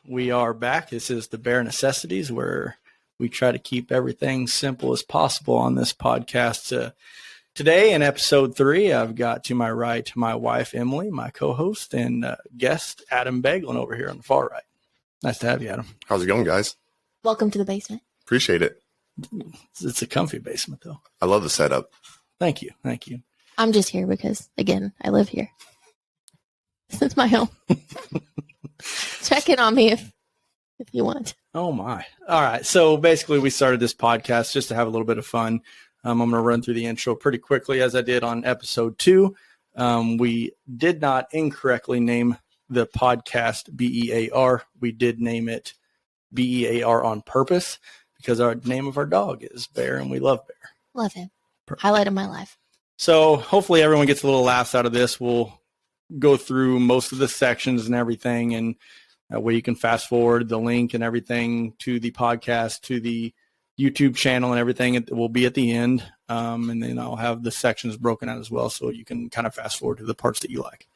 We are back. This is the Bare Necessities, where we try to keep everything simple as possible on this podcast. Today in episode 3, I've got to my right my wife, Emily, my co-host, and guest, Adam Beglin, over here on the far right. Nice to have you, Adam. How's it going, guys? Welcome to the basement. Appreciate it. It's a comfy basement, though. I love the setup. Thank you. Thank you. I'm just here because, again, I live here. It's my home. Check in on me if you want. Oh, my. All right. So basically, we started this podcast just to have a little bit of fun. I'm going to run through the intro pretty quickly, as I did on episode 2. We did not incorrectly name the podcast BEAR. We did name it BEAR on purpose because our name of our dog is Bear, and we love Bear. Love him. Perfect. Highlight of my life. So hopefully everyone gets a little laughs out of this. We'll go through most of the sections and everything, and that way you can fast forward the link and everything to the podcast, to the YouTube channel and everything. It will be at the end, and then I'll have the sections broken out as well, so you can kind of fast forward to the parts that you like.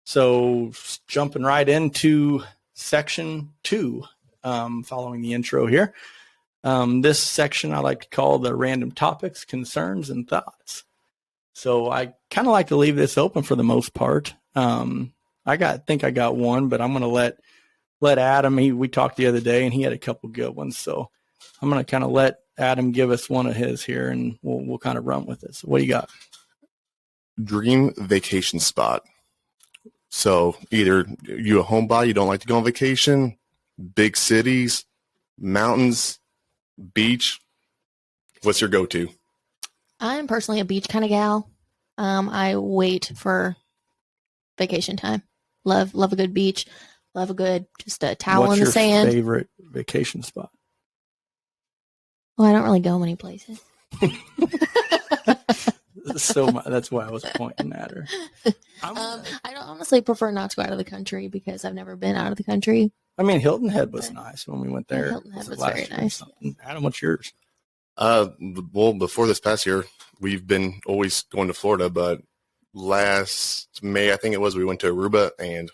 So jumping right into section 2, following the intro here. This section I like to call the random topics, concerns, and thoughts. So I kind of like to leave this open for the most part. I think I got one, but I'm going to let Adam. We talked the other day, and he had a couple good ones. So I'm going to kind of let Adam give us one of his here, and we'll kind of run with it. So what do you got? Dream vacation spot. So either you a homebody, you don't like to go on vacation, big cities, mountains, beach. What's your go-to? I'm personally a beach kind of gal. I wait for vacation time. Love a good beach. Love a good just a towel in the sand. What's your favorite vacation spot? Well, I don't really go many places. So that's why I was pointing at her. I don't honestly prefer not to go out of the country because I've never been out of the country. I mean, Hilton Head was nice when we went there. Yeah, Hilton Head was very nice. Adam, what's yours? Well, before this past year, we've been always going to Florida, but last May, I think it was, we went to Aruba, and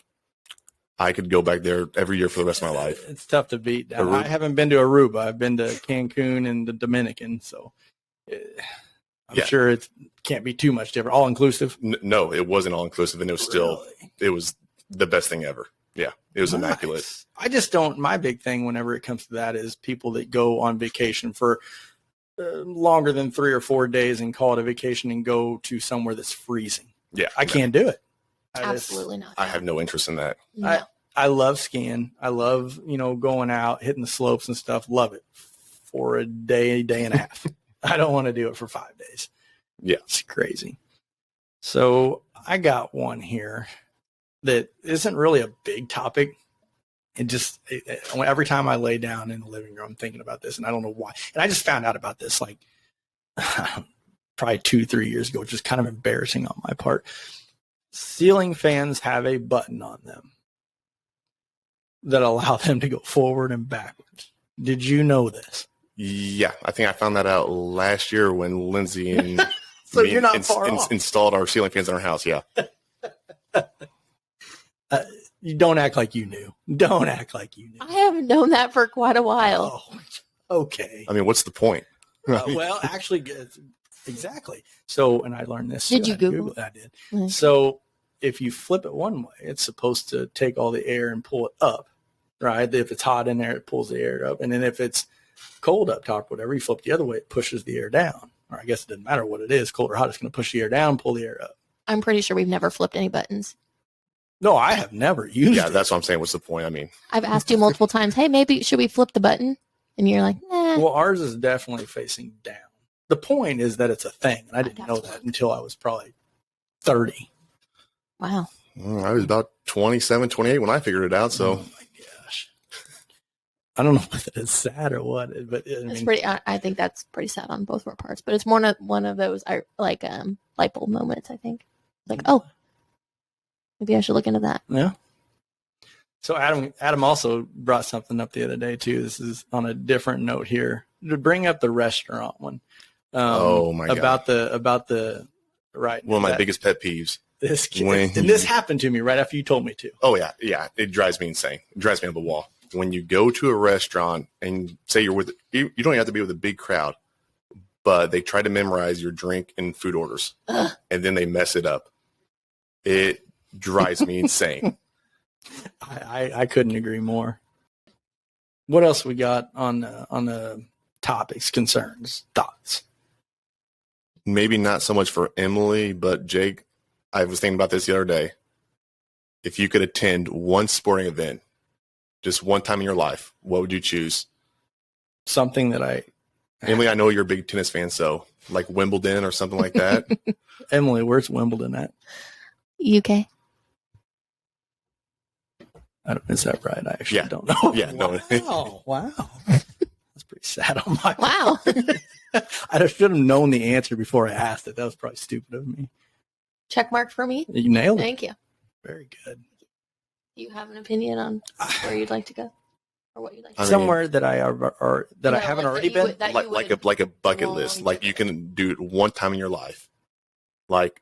I could go back there every year for the rest of my life. It's tough to beat. I haven't been to Aruba. I've been to Cancun and the Dominican, so I'm sure it can't be too much different. All inclusive? No, it wasn't all inclusive, and it was still it was the best thing ever. Yeah, it was immaculate. I just don't. My big thing whenever it comes to that is people that go on vacation for longer than 3 or 4 days and call it a vacation and go to somewhere that's freezing. Yeah, I can't do it. Absolutely not. I have no interest in that. No. I love skiing. I love, going out, hitting the slopes and stuff. Love it for a day and a half. I don't want to do it for 5 days. Yeah. It's crazy. So I got one here that isn't really a big topic. Every time I lay down in the living room, I'm thinking about this, and I don't know why. And I just found out about this like probably 2-3 years ago, which is kind of embarrassing on my part. Ceiling fans have a button on them that allow them to go forward and backwards. Did you know this? Yeah, I think I found that out last year when Lindsay and so you're not far off. Installed our ceiling fans in our house. Yeah. You don't act like you knew. Don't act like you knew. I haven't known that for quite a while. Oh, okay. I mean, what's the point? Well, actually, exactly. So, and I learned this. Did you Google it? I did. Mm-hmm. So, if you flip it one way, it's supposed to take all the air and pull it up, right? If it's hot in there, it pulls the air up. And then if it's cold up top, whatever, you flip the other way, it pushes the air down. Or I guess it doesn't matter what it is, cold or hot, it's going to push the air down, pull the air up. I'm pretty sure we've never flipped any buttons. No, I have never used it. Yeah, that's what I'm saying. What's the point? I mean, I've asked you multiple times, hey, maybe should we flip the button? And you're like, nah. Well, ours is definitely facing down. The point is that it's a thing. I didn't know that until I was probably 30. Wow. I was about 27, 28 when I figured it out. So, oh my gosh, I don't know if it's sad or what, but it's pretty. I think that's pretty sad on both of our parts. But it's more one of those light bulb moments. I think, like, oh, maybe I should look into that. Yeah. So Adam also brought something up the other day too. This is on a different note here. To bring up the restaurant one. Oh my God. About the right. One of my biggest pet peeves. When this happened to me right after you told me to. Oh yeah, yeah. It drives me insane. It drives me up the wall. When you go to a restaurant and say you're with, you don't have to be with a big crowd, but they try to memorize your drink and food orders, and then they mess it up. It drives me insane. I couldn't agree more. What else we got on the topics, concerns, thoughts? Maybe not so much for Emily, but Jake, I was thinking about this the other day. If you could attend one sporting event, just one time in your life, what would you choose? Something that Emily, I know you're a big tennis fan, so like Wimbledon or something like that. Emily, where's Wimbledon at? UK. Is that right? I actually don't know. Yeah, no. Wow. That's pretty sad on my Wow. I should have known the answer before I asked it. That was probably stupid of me. Check mark for me. You nailed it. Thank you. Very good. Do you have an opinion on where you'd like to go, or what you'd like to do? Somewhere that I haven't already been. Like a bucket list. Like you can do it one time in your life. Like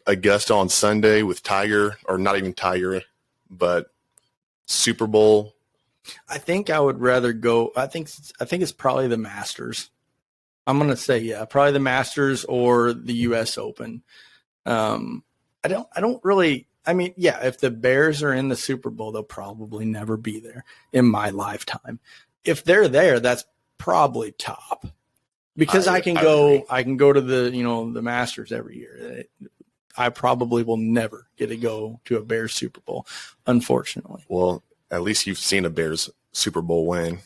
Augusta on Sunday with Tiger, or not even Tiger, but Super Bowl. I think I would rather go. I think it's probably the Masters. I'm gonna say probably the Masters or the U.S. Open. I don't really. I mean, yeah, if the Bears are in the Super Bowl, they'll probably never be there in my lifetime. If they're there, that's probably top, because I can go to the Masters every year. I probably will never get to go to a Bears Super Bowl, unfortunately. Well, at least you've seen a Bears Super Bowl win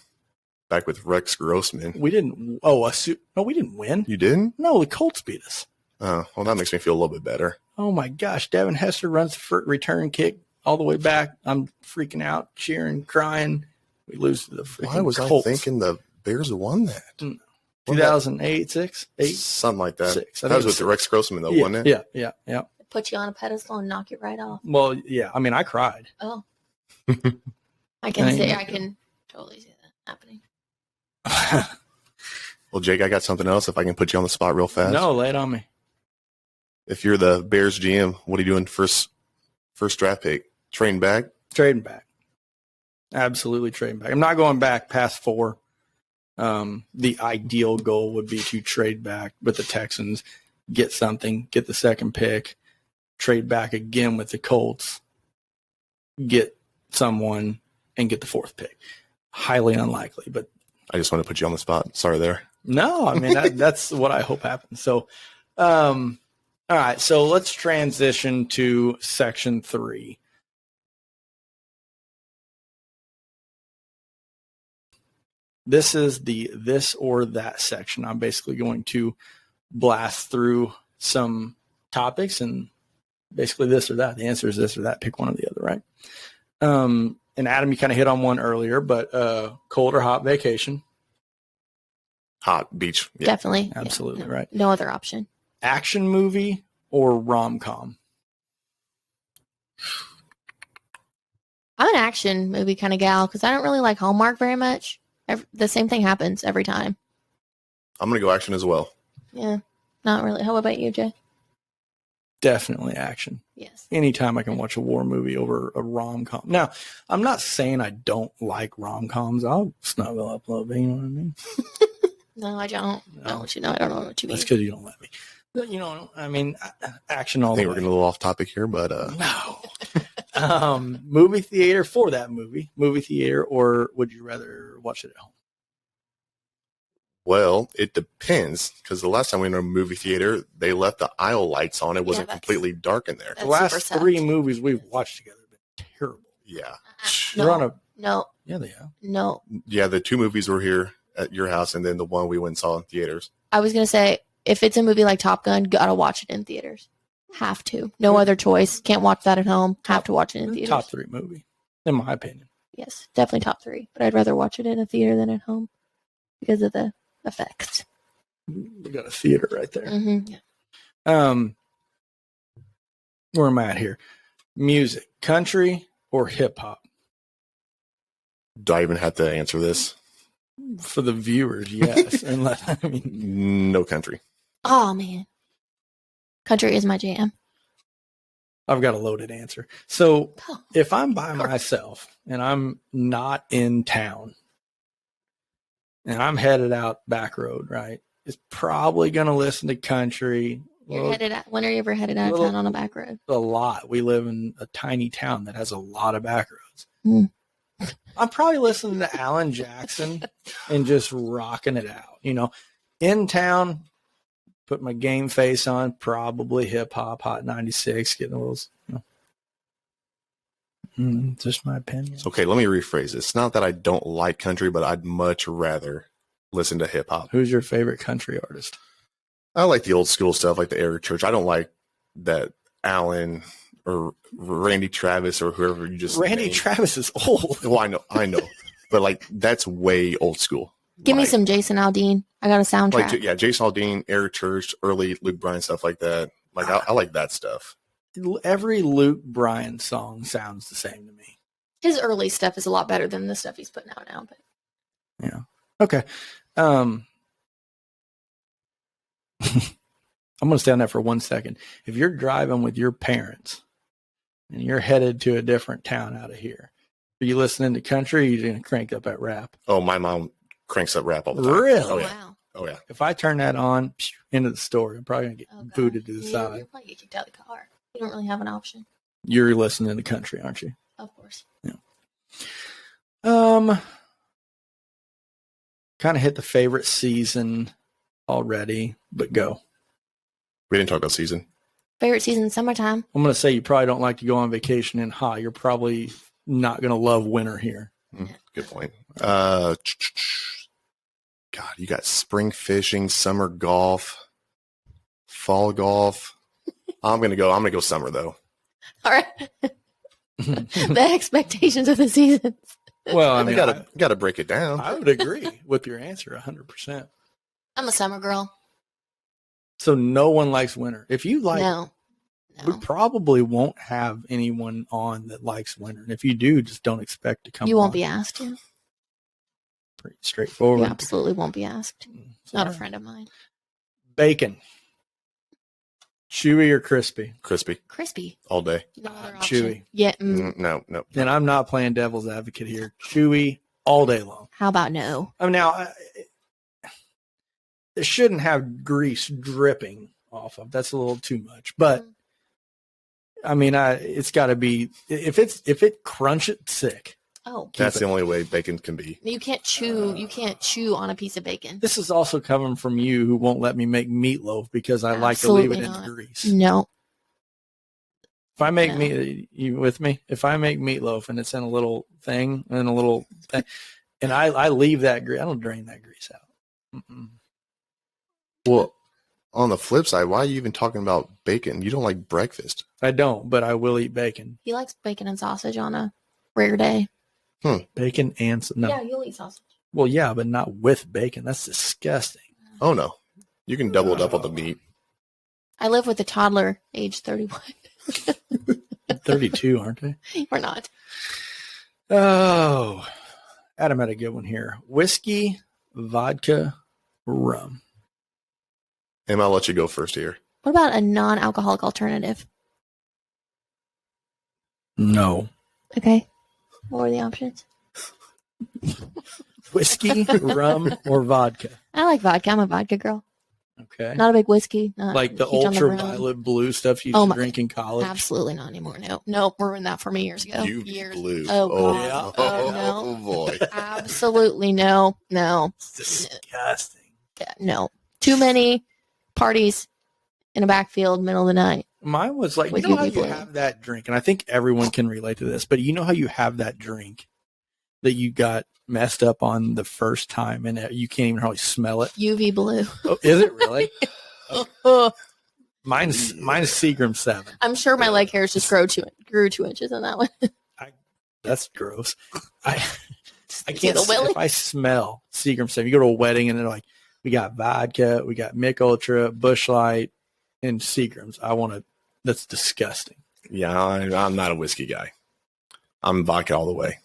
back with Rex Grossman. We didn't. No, we didn't win. You didn't? No, the Colts beat us. Oh, well, that makes me feel a little bit better. Oh my gosh, Devin Hester runs the return kick all the way back. I'm freaking out, cheering, crying. We lose to the freaking Why was Colts. I thinking the Bears won that? 2008, 6, 8? Something like that. 6. That was with the Rex Grossman, though, wasn't it? Yeah. Put you on a pedestal and knock it right off. Well, yeah. I mean, I cried. Oh. I can totally see that happening. Well, Jake, I got something else if I can put you on the spot real fast. No, lay it on me. If you're the Bears GM, what are you doing first draft pick? Trading back? Trading back. Absolutely trading back. I'm not going back past 4. The ideal goal would be to trade back with the Texans, get something, get the second pick, trade back again with the Colts, get someone, and get the 4th pick. Highly unlikely, but I just want to put you on the spot. Sorry there. No, I mean, that's what I hope happens. So, all right, so let's transition to section 3. This is the this or that section. I'm basically going to blast through some topics and basically this or that. The answer is this or that. Pick one or the other, right? And Adam, you kind of hit on one earlier, but cold or hot vacation? Hot beach. Yeah. Definitely. Absolutely, right. No other option. Action movie or rom-com? I'm an action movie kind of gal because I don't really like Hallmark very much. The same thing happens every time. I'm going to go action as well. Yeah, not really. How about you, Jay? Definitely action. Yes. Anytime I can watch a war movie over a rom-com. Now, I'm not saying I don't like rom-coms. I'll snuggle up a little bit, you know what I mean? No, I don't. No, I don't know what you mean. That's because you don't let me. But, I mean, action all the way. I think we're getting a little off topic here, but... No. Movie theater for that movie. Movie theater, or would you rather watch it at home? Well, it depends, because the last time we went to a movie theater, they left the aisle lights on. It wasn't completely dark in there. The last 3 movies we've watched together have been terrible. Yeah. No. Yeah, they have. No. Yeah, the 2 movies were here at your house, and then the one we went and saw in theaters. I was going to say, if it's a movie like Top Gun, gotta watch it in theaters. Have to. No other choice. Can't watch that at home. Have to watch it in theaters. Top 3 movie, in my opinion. Yes, definitely top 3. But I'd rather watch it in a theater than at home because of the effects. We got a theater right there. Mm-hmm. Yeah. Where am I at here? Music, country or hip hop? Do I even have to answer this? For the viewers, yes. No country. Oh man, country is my jam. I've got a loaded answer. So Oh, if I'm by myself and I'm not in town and I'm headed out back road, right? It's probably going to listen to country. when are you ever headed out of town on a back road? A lot. We live in a tiny town that has a lot of back roads. Mm. I'm probably listening to Alan Jackson and just rocking it out. You know, in town, put my game face on, probably hip hop, Hot 96, getting a little, just my opinion. It's okay. Let me rephrase this. It's not that I don't like country, but I'd much rather listen to hip hop. Who's your favorite country artist? I like the old school stuff, like the Eric Church. I don't like that Alan or Randy Travis or whoever you just Randy named. Travis is old. Well, I know, but like that's way old school. Give me some Jason Aldean. I got a soundtrack. Like, yeah, Jason Aldean, Eric Church, early Luke Bryan stuff like that. Like I like that stuff. Every Luke Bryan song sounds the same to me. His early stuff is a lot better than the stuff he's putting out now. But Yeah. Okay. I'm going to stay on that for 1 second. If you're driving with your parents and you're headed to a different town out of here, are you listening to country or are you going to crank up that rap? Oh, my mom cranks up rap all the time. Really? Oh, yeah. wow. Oh, yeah. If I turn that on, into the store, I'm probably going to get booted to the You'll side. probably get kicked out of the car. You don't really have an option. You're listening to country, aren't you? Of course. Yeah. Kind of hit the favorite season already, but go. We didn't talk about season. Favorite season, summertime. I'm going to say you probably don't like to go on vacation in hot. You're probably not going to love winter here. Good point. God, you got spring fishing, summer golf, fall golf. I'm gonna go summer though. All right. The expectations of the seasons. Well, I I mean, gotta break it down. I would agree with your answer 100%. I'm a summer girl. So no one likes winter. If you like, No. we probably won't have anyone on that likes winter. And if you do, just don't expect to come. You won't on. be asked to. Pretty straightforward. You absolutely won't be asked. Not a Sorry. friend of mine. Bacon. Chewy or crispy? Crispy Crispy. all day. No other option. Chewy. Yeah. No. And I'm not playing devil's advocate here. Chewy all day long. How about no? I mean, now, it shouldn't have grease dripping off of. That's a little too much. But, I mean, it's got to be, if it crunch it, sick. Oh. That's the only way bacon can be. You can't chew. You can't chew on a piece of bacon. This is also coming from you who won't let me make meatloaf because I like to leave it in the grease. No. If I make meat, you with me? If I make meatloaf and it's in a little thing and a little thing, and I leave that grease, I don't drain that grease out. Mm-mm. Well, on the flip side, why are you even talking about bacon? You don't like breakfast. I don't, but I will eat bacon. He likes bacon and sausage on a rare day. Bacon and no. Yeah, you'll eat sausage. Well, yeah, but not with bacon. That's disgusting. Oh no, you can double it up on the meat. I live with a toddler, age 31. 32, aren't they? We're not. Oh, Adam had a good one here. Whiskey, vodka, rum. Em, I'll let you go first here. What about a non-alcoholic alternative? No. Okay. What were the options? Whiskey, rum, or vodka. I like vodka. I'm a vodka girl. Okay. Not a big whiskey. Not Like the huge on rum. ultraviolet blue stuff you used to drink in college. Absolutely not anymore. No, ruined that for me years ago. You blew. Oh, Oh, God. yeah. No. boy. Absolutely no. It's disgusting. Yeah, no. Too many parties in a backfield, middle of the night. Mine was like, With you know how UV you blue. have that drink, and I think everyone can relate to this, but you know how you have that drink that you got messed up on the first time and you can't even hardly smell it? UV blue. Oh, is it really? Mine's Seagram 7. I'm sure my leg hairs just grew 2 inches on that one. That's gross. I You can't the willy? if I smell Seagram 7. You go to a wedding and they're like, we got vodka, we got Mick Ultra, Busch Light, and Seagrams. That's disgusting. Yeah, I'm not a whiskey guy. I'm vodka all the way.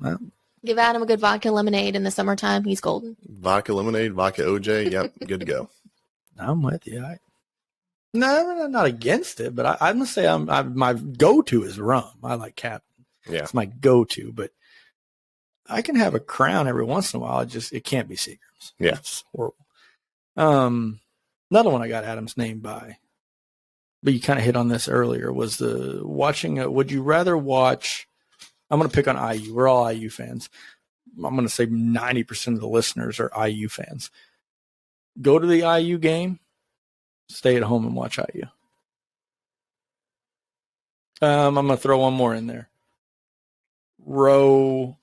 Well, Give Adam a good vodka lemonade in the summertime. He's golden. Vodka lemonade, vodka OJ. Yep, good to go. I'm with you. No, I'm not against it, but I must say my go-to is rum. I like Captain. Yeah. It's my go-to, but I can have a Crown every once in a while. It can't be Seagram's. Yeah. It's horrible. Another one I got Adam's name by, but you kind of hit on this earlier, was would you rather watch, I'm going to pick on IU. We're all IU fans. I'm going to say 90% of the listeners are IU fans. Go to the IU game, stay at home and watch IU. I'm going to throw one more in there. Row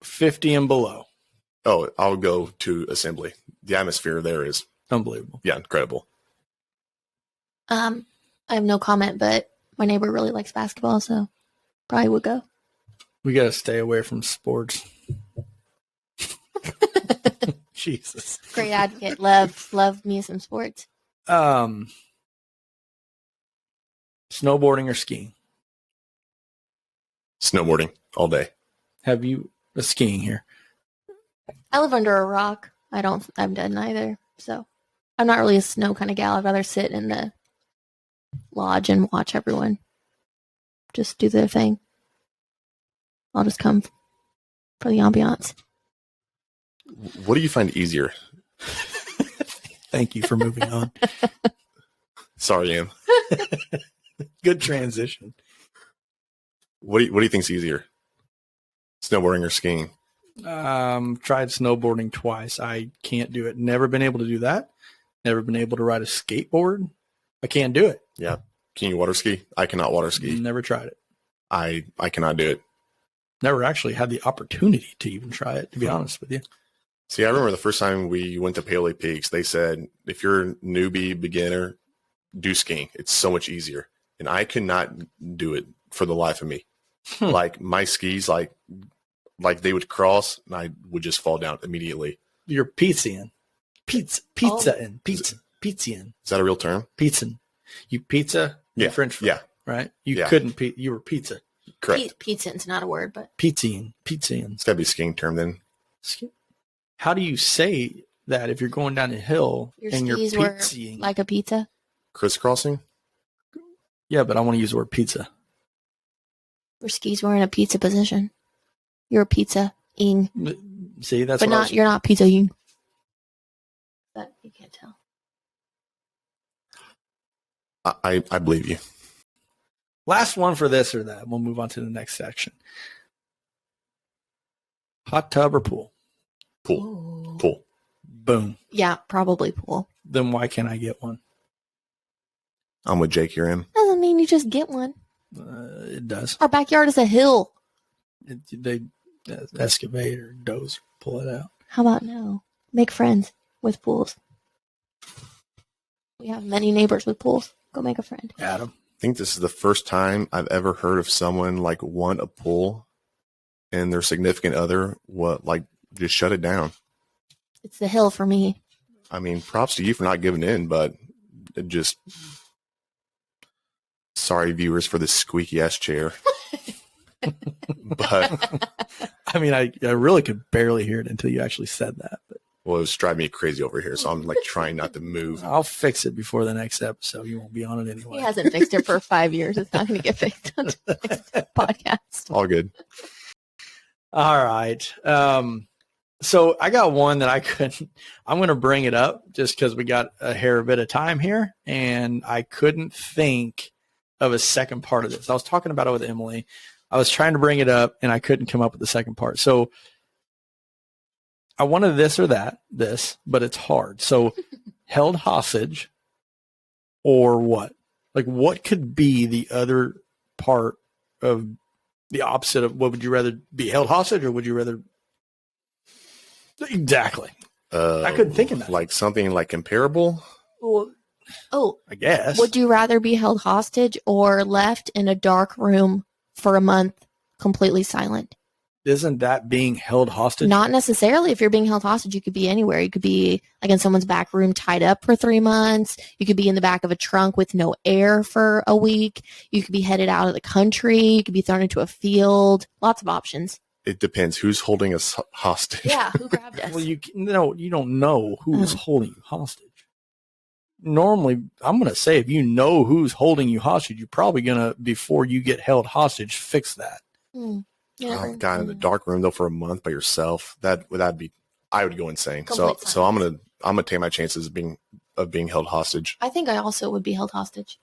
50 and below. Oh, I'll go to Assembly. The atmosphere there is Unbelievable. Yeah, incredible. I have no comment, but my neighbor really likes basketball, so probably would go. We got to stay away from sports. Jesus. Great advocate. Love me some sports. Snowboarding or skiing? Snowboarding all day. Have you skiing here? I live under a rock. I've done neither. So I'm not really a snow kind of gal. I'd rather sit in the lodge and watch everyone just do their thing. I'll just come for the ambiance. What do you find easier? Thank you for moving on. Sorry, Em. Good transition. What do you think's easier? Snowboarding or skiing? Tried snowboarding twice. I can't do it. Never been able to do that. Never been able to ride a skateboard. I can't do it. Yeah. Can you water ski? I cannot water ski. Never tried it. I cannot do it. Never actually had the opportunity to even try it, to be honest with you. See, I remember the first time we went to Paley Peaks, they said, if you're a newbie, beginner, do skiing. It's so much easier. And I could not do it for the life of me. Like my skis, like they would cross and I would just fall down immediately. You're pizzaing. Pizzaing. Pizzaing. Is that a real term? Pizzaing. You pizza in French fry, yeah. Right? You couldn't, you were pizza. Correct. Pizza's not a word, but Pizzaing. It's got to be a skiing term then. How do you say that if you're going down a hill and you're pizzaing? Like a pizza? Crisscrossing? Yeah, but I want to use the word pizza. Your skis were in a pizza position. You're a pizza-ing. See, that's but what you're not pizza-ing. But you can't tell. I believe you. Last one for this or that. We'll move on to the next section. Hot tub or pool? Pool. Pool. Boom. Yeah, probably pool. Then why can't I get one? I'm with Jake here, Em. Doesn't mean you just get one. It does. Our backyard is a hill. They excavate or doze, pull it out. How about no? Make friends with pools. We have many neighbors with pools. Go make a friend. Adam. I think this is the first time I've ever heard of someone like want a pool and their significant other just shut it down. It's the hill for me. I mean, props to you for not giving in, but it just sorry viewers for this squeaky ass chair. But I mean, I really could barely hear it until you actually said that. But well, it was driving me crazy over here, so I'm like trying not to move. I'll fix it before the next episode. You won't be on it anyway. He hasn't fixed it for 5 years. It's not going to get fixed on the next podcast. All good. All right. So I got one that I'm going to bring it up just because we got a hair bit of time here, and I couldn't think of a second part of this. I was talking about it with Emily. I was trying to bring it up, and I couldn't come up with the second part. So I wanted this or that, but it's hard. So held hostage or what? Like what could be the other part of the opposite of what would you rather be held hostage or would you rather? Exactly. I couldn't think of that. Like something like comparable? Well, I guess. Would you rather be held hostage or left in a dark room for a month completely silent? Isn't that being held hostage? Not necessarily. If you're being held hostage, you could be anywhere. You could be like in someone's back room tied up for 3 months. You could be in the back of a trunk with no air for a week. You could be headed out of the country. You could be thrown into a field. Lots of options. It depends who's holding us hostage. Yeah, who grabbed us? Well, you don't know who's holding you hostage. normally, I'm going to say if you know who's holding you hostage, you're probably going to, before you get held hostage, fix that. Never, God, in the dark room though for a month by yourself, that'd be, I would go insane. Complete So I'm gonna take my chances of being held hostage. I think I also would be held hostage.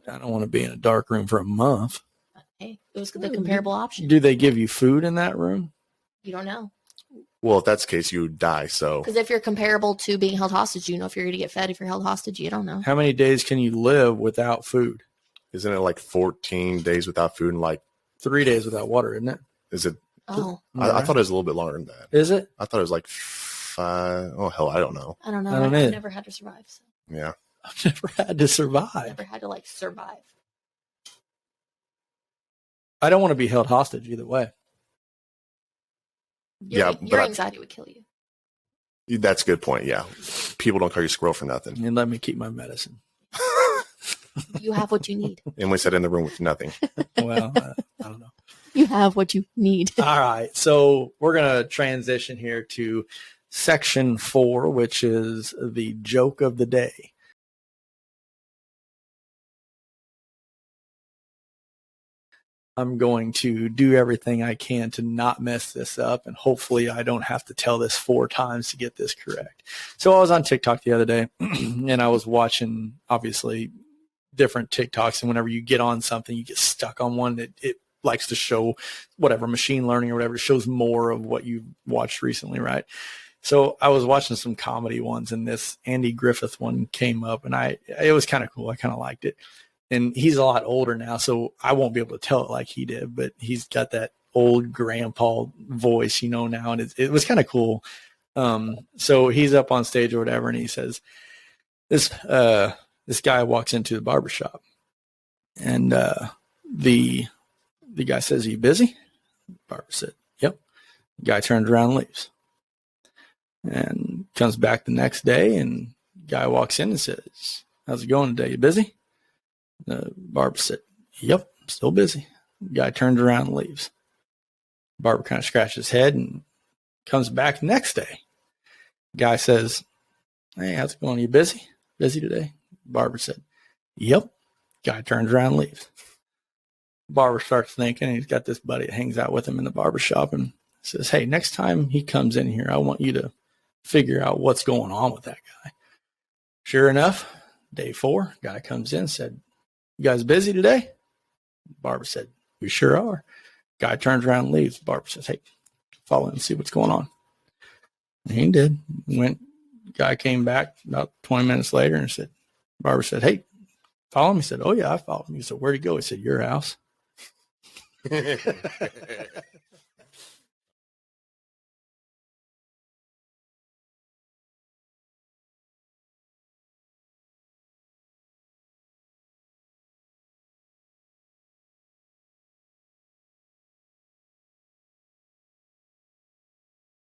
I don't want to be in a dark room for a month. Hey, it was the comparable option. Do they give you food in that room? You don't know. Well, if that's the case, you would die. So Because if you're comparable to being held hostage, you know if you're going to get fed. If you're held hostage, you don't know. How many days can you live without food? isn't it like 14 days without food and like 3 days without water, isn't it? is it? Oh, I thought it was a little bit longer than that. Is it? I thought it was like 5. Oh hell, I don't know. I don't know. I don't I've know. never had to survive. So. Yeah. I've never had to survive. Never had to like survive. I don't want to be held hostage either way. Your anxiety would kill you. That's a good point. Yeah. People don't call you squirrel for nothing. And let me keep my medicine. You have what you need. Emily sat in the room with nothing. Well, I don't know. You have what you need. All right. So we're going to transition here to section 4, which is the joke of the day. I'm going to do everything I can to not mess this up, and hopefully I don't have to tell this 4 times to get this correct. So I was on TikTok the other day, and I was watching, obviously, different TikToks, and whenever you get on something, you get stuck on one. It likes to show whatever, machine learning or whatever, shows more of what you've watched recently, right? So I was watching some comedy ones, and this Andy Griffith one came up, and it was kind of cool. I kind of liked it. And he's a lot older now, so I won't be able to tell it like he did, but he's got that old grandpa voice, now, and it was kind of cool. So he's up on stage or whatever, and he says, this guy walks into the barbershop, and the guy says, "Are you busy?" The barber said, "Yep." The guy turns around and leaves. And comes back the next day, and the guy walks in and says, "How's it going today? You busy?" The barber said, "Yep, still busy." The guy turns around and leaves. The barber kind of scratches his head and comes back the next day. The guy says, "Hey, how's it going? You busy? Busy today?" The barber said, "Yep." The guy turns around and leaves. The barber starts thinking, and he's got this buddy that hangs out with him in the barber shop, and says, "Hey, next time he comes in here, I want you to figure out what's going on with that guy." Sure enough, day 4, guy comes in and said, "You guys busy today?" Barber said, "We sure are." Guy turns around and leaves. Barber says, "Hey, follow him and see what's going on." And he did. Guy came back about 20 minutes later and said, Barber said, "Hey, follow him." He said, "Oh yeah, I followed him." He said, "Where'd he go?" He said, "Your house."